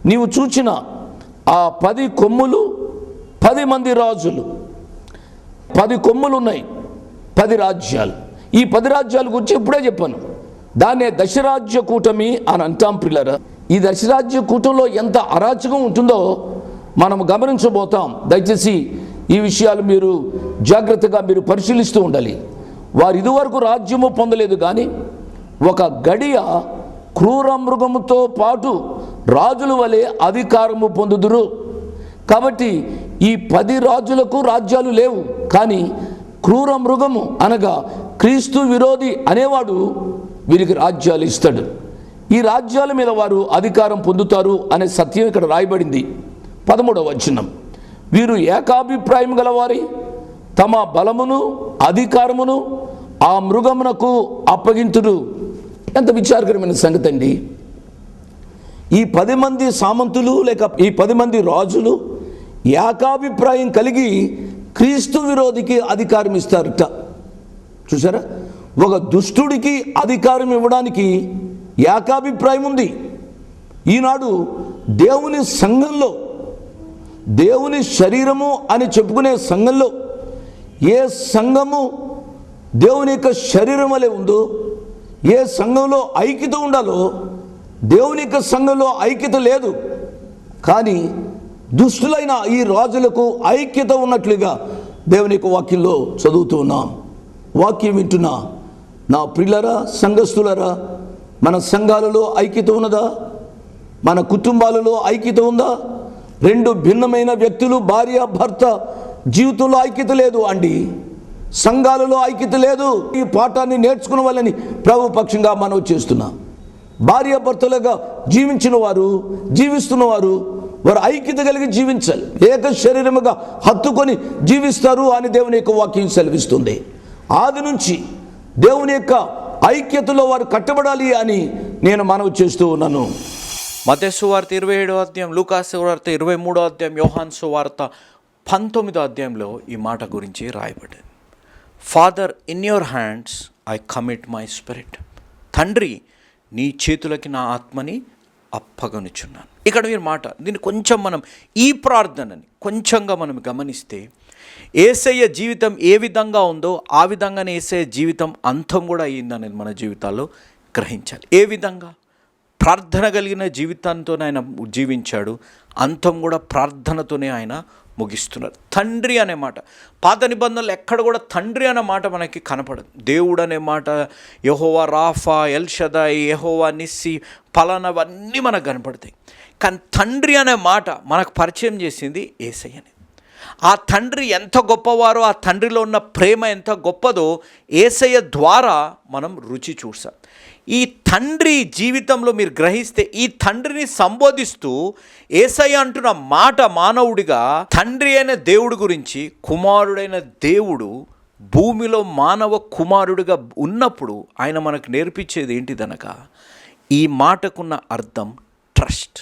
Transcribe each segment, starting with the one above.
నీవు చూచిన ఆ 10 కొమ్ములు 10 మంది రాజులు. 10 కొమ్ములు ఉన్నాయి, 10 రాజ్యాలు. ఈ 10 రాజ్యాల గురించి ఇప్పుడే చెప్పాను. దాన్నే దశరాజ్య కూటమి అని అంటాం ప్రియులారా. ఈ దశరాజ్య కూటంలో ఎంత అరాచకం ఉంటుందో మనం గమనించబోతాం. దయచేసి ఈ విషయాలు మీరు జాగ్రత్తగా మీరు పరిశీలిస్తూ ఉండాలి. వారు ఇదివరకు రాజ్యము పొందలేదు, కానీ ఒక గడియ క్రూర మృగముతో పాటు రాజుల వలె అధికారము పొందుదురు. కాబట్టి ఈ 10 రాజులకు రాజ్యాలు లేవు, కానీ క్రూర మృగము అనగా క్రీస్తు విరోధి అనేవాడు వీరికి రాజ్యాలు ఇస్తాడు. ఈ రాజ్యాల మీద వారు అధికారం పొందుతారు అనే సత్యం ఇక్కడ రాయబడింది. 13వ వచనం, వీరు ఏకాభిప్రాయం గలవారి తమ బలమును అధికారమును ఆ మృగమునకు అప్పగింతుడు. ఎంత విచారకరమైన సంగతి అండి. ఈ 10 మంది సామంతులు లేక ఈ 10 మంది రాజులు ఏకాభిప్రాయం కలిగి క్రీస్తు విరోధికి అధికారం ఇస్తారట. చూసారా, ఒక దుష్టుడికి అధికారం ఇవ్వడానికి ఏకాభిప్రాయం ఉంది. ఈనాడు దేవుని సంఘంలో, దేవుని శరీరము అని చెప్పుకునే సంఘంలో, ఏ సంఘము దేవుని యొక్క శరీరం వలె ఉందో, ఏ సంఘంలో ఐక్యత ఉండాలో దేవుని యొక్క సంఘంలో ఐక్యత లేదు. కానీ దుష్టులైన ఈ రాజులకు ఐక్యత ఉన్నట్లుగా దేవుని యొక్క వాక్యంలో చదువుతూ ఉన్నాం. వాక్యం వింటున్నా నా ప్రియులారా, సంఘస్థులారా, మన సంఘాలలో ఐక్యత ఉన్నదా? మన కుటుంబాలలో ఐక్యత ఉందా? 2 భిన్నమైన వ్యక్తులు, భార్య భర్త జీవితంలో ఐక్యత లేదు అండి. సంఘాలలో ఐక్యత లేదు. ఈ పాఠాన్ని నేర్చుకున్న వాళ్ళని ప్రభు పక్షంగా మనం చేస్తున్నాం. భార్య భర్తలుగా జీవించిన వారు, జీవిస్తున్న వారు ఐక్యత కలిగి జీవించాలి. ఏక శరీరముగా హత్తుకొని జీవిస్తారు అని దేవుని యొక్క వాక్యం సెలవిస్తుంది. ఆది నుంచి దేవుని యొక్క ఐక్యతలో వారు కట్టబడాలి అని నేను మనవి చేస్తూ ఉన్నాను. మత్తయి సువార్త 27వ అధ్యాయం, లూకాసు సువార్త 23వ అధ్యాయం, యోహాను సువార్త 19వ అధ్యాయంలో ఈ మాట గురించి రాయబడింది. Father, in your hands I commit my spirit. తండ్రి, నీ చేతులకి నా ఆత్మని అప్పగనుచున్నాను. ఇక్కడ మీరు మాట దీన్ని కొంచెం మనం ఈ ప్రార్థనని కొంచెంగా మనం గమనిస్తే, యేసయ్య జీవితం ఏ విధంగా ఉందో ఆ విధంగానే యేసయ్య జీవితం అంతం కూడా అయ్యిందనేది మన జీవితాల్లో గ్రహించాలి. ఏ విధంగా? ప్రార్థన కలిగిన జీవితంతోనే ఆయన జీవించాడు, అంతం కూడా ప్రార్థనతోనే ఆయన ముగిస్తున్నారు. తండ్రి అనే మాట పాత నిబంధనలు ఎక్కడ కూడా తండ్రి అనే మాట మనకి కనపడదు. దేవుడు అనే మాట యెహోవా రాఫా, ఎల్ షదాయి, యెహోవా నిస్సి, ఫలానవన్నీ మనకు కనపడతాయి. కానీ తండ్రి అనే మాట మనకు పరిచయం చేసింది యేసయ్యని. ఆ తండ్రి ఎంత గొప్పవారో, ఆ తండ్రిలో ఉన్న ప్రేమ ఎంత గొప్పదో యేసయ్య ద్వారా మనం రుచి చూసాం. ఈ తండ్రి జీవితంలో మీరు గ్రహిస్తే, ఈ తండ్రిని సంబోధిస్తూ యేసయ్య అంటున్న మాట మానవుడిగా తండ్రి అయిన దేవుడి గురించి, కుమారుడైన దేవుడు భూమిలో మానవ కుమారుడిగా ఉన్నప్పుడు ఆయన మనకు నేర్పించేది ఏంటిదనగా, ఈ మాటకున్న అర్థం ట్రస్ట్.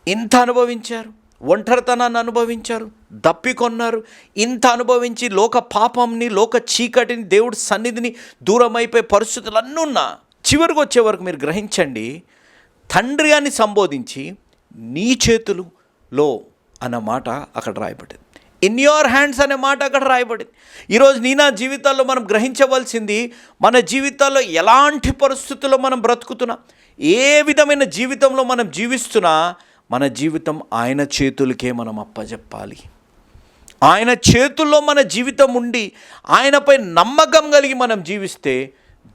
ఇంత అనుభవించారు, ఒంటరితనాన్ని అనుభవించారు, దప్పికొన్నారు. ఇంత అనుభవించి లోక పాపంని, లోక చీకటిని, దేవుడి సన్నిధిని దూరం అయిపోయే పరిస్థితులు అన్నీ ఉన్నా చివరికి వచ్చే వరకు మీరు గ్రహించండి, తండ్రి అని సంబోధించి నీ చేతులలో అన్న మాట అక్కడ రాయబడింది. ఇన్ యువర్ హ్యాండ్స్ అనే మాట అక్కడ రాయబడింది. ఈరోజు నా జీవితాల్లో మనం గ్రహించవలసింది, మన జీవితాల్లో ఎలాంటి పరిస్థితుల్లో మనం బ్రతుకుతున్నా, ఏ విధమైన జీవితంలో మనం జీవిస్తున్నా, మన జీవితం ఆయన చేతులకే మనం అప్పజెప్పాలి. ఆయన చేతుల్లో మన జీవితం ఉండి ఆయనపై నమ్మకం కలిగి మనం జీవిస్తే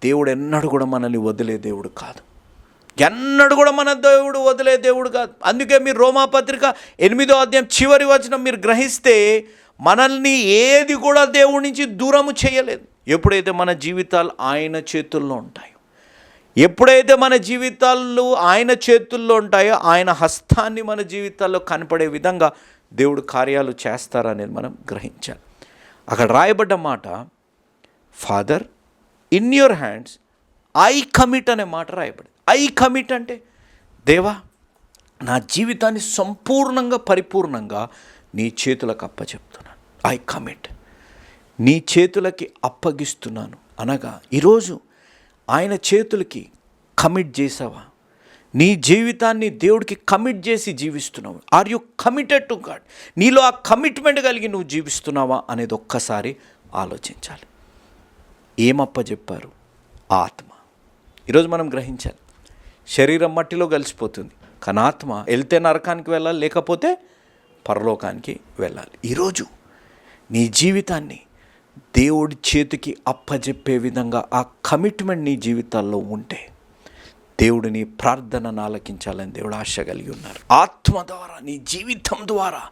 దేవుడు ఎన్నడూ కూడా మనల్ని వదిలే దేవుడు కాదు. ఎన్నడూ కూడా మన దేవుడు వదిలే దేవుడు కాదు. అందుకే మీరు రోమాపత్రిక 8వ అధ్యాయం చివరి వచనం మీరు గ్రహిస్తే, మనల్ని ఏది కూడా దేవుడి నుంచి దూరము చేయలేదు. ఎప్పుడైతే మన జీవితాలు ఆయన చేతుల్లో ఉంటాయో, ఎప్పుడైతే మన జీవితాలు ఆయన చేతుల్లో ఉంటాయో, ఆయన హస్తాన్ని మన జీవితాల్లో కనపడే విధంగా దేవుడు కార్యాలు చేస్తారనేది మనం గ్రహించాలి. అక్కడ రాయబడ్డ మాట, father, in your hands I commit అనే మాట రాయబడింది. ఐ కమిట్ అంటే, దేవా, నా జీవితాన్ని సంపూర్ణంగా పరిపూర్ణంగా నీ చేతులకు అప్పచెప్తున్నాను. ఐ కమిట్, నీ చేతులకి అప్పగిస్తున్నాను అనగా ఈరోజు ఆయన చేతులకి కమిట్ చేసావా? నీ జీవితాన్ని దేవుడికి కమిట్ చేసి జీవిస్తున్నావు. Are you committed to God? నీలో ఆ కమిట్మెంట్ కలిగి నువ్వు జీవిస్తున్నావా అనేది ఒక్కసారి ఆలోచించాలి. ఏమప్పచెప్పారు? ఆత్మ. ఈరోజు మనం గ్రహించాలి, శరీరం మట్టిలో కలిసిపోతుంది, కానీ ఆత్మ వెళ్తే నరకానికి వెళ్ళాలి, లేకపోతే పరలోకానికి వెళ్ళాలి. ఈరోజు నీ జీవితాన్ని దేవుడి చేతికి అప్పజెప్పే విధంగా ఆ కమిట్మెంట్ నీ జీవితాల్లో ఉంటే దేవుడు నీ ప్రార్థనను ఆలకించాలని దేవుడు ఆశ కలిగి ఉన్నారు. ఆత్మ ద్వారా, నీ జీవితం ద్వారా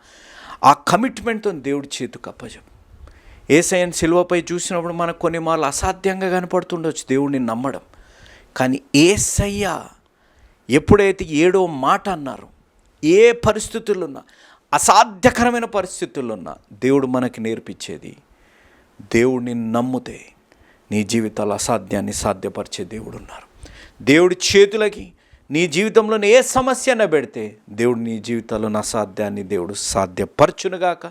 ఆ కమిట్మెంట్తో దేవుడి చేతికి అప్పజెప్పు. యేసయ్యను సిలువపై చూసినప్పుడు మనకు కొన్ని మార్లు అసాధ్యంగా కనపడుతుండొచ్చు దేవుడిని నమ్మడం, కానీ యేసయ్య ఎప్పుడైతే 7వ మాట అన్నారు, ఏ పరిస్థితులున్నా, అసాధ్యకరమైన పరిస్థితులున్నా దేవుడు మనకి నేర్పించేది, దేవుడిని నమ్మితే నీ జీవితాల అసాధ్యాన్ని సాధ్యపరిచే దేవుడు ఉన్నారు. దేవుడి చేతులకి నీ జీవితంలో ఏ సమస్యన పెడితే దేవుడు నీ జీవితంలో అసాధ్యాన్ని దేవుడు సాధ్యపరచునుగాక.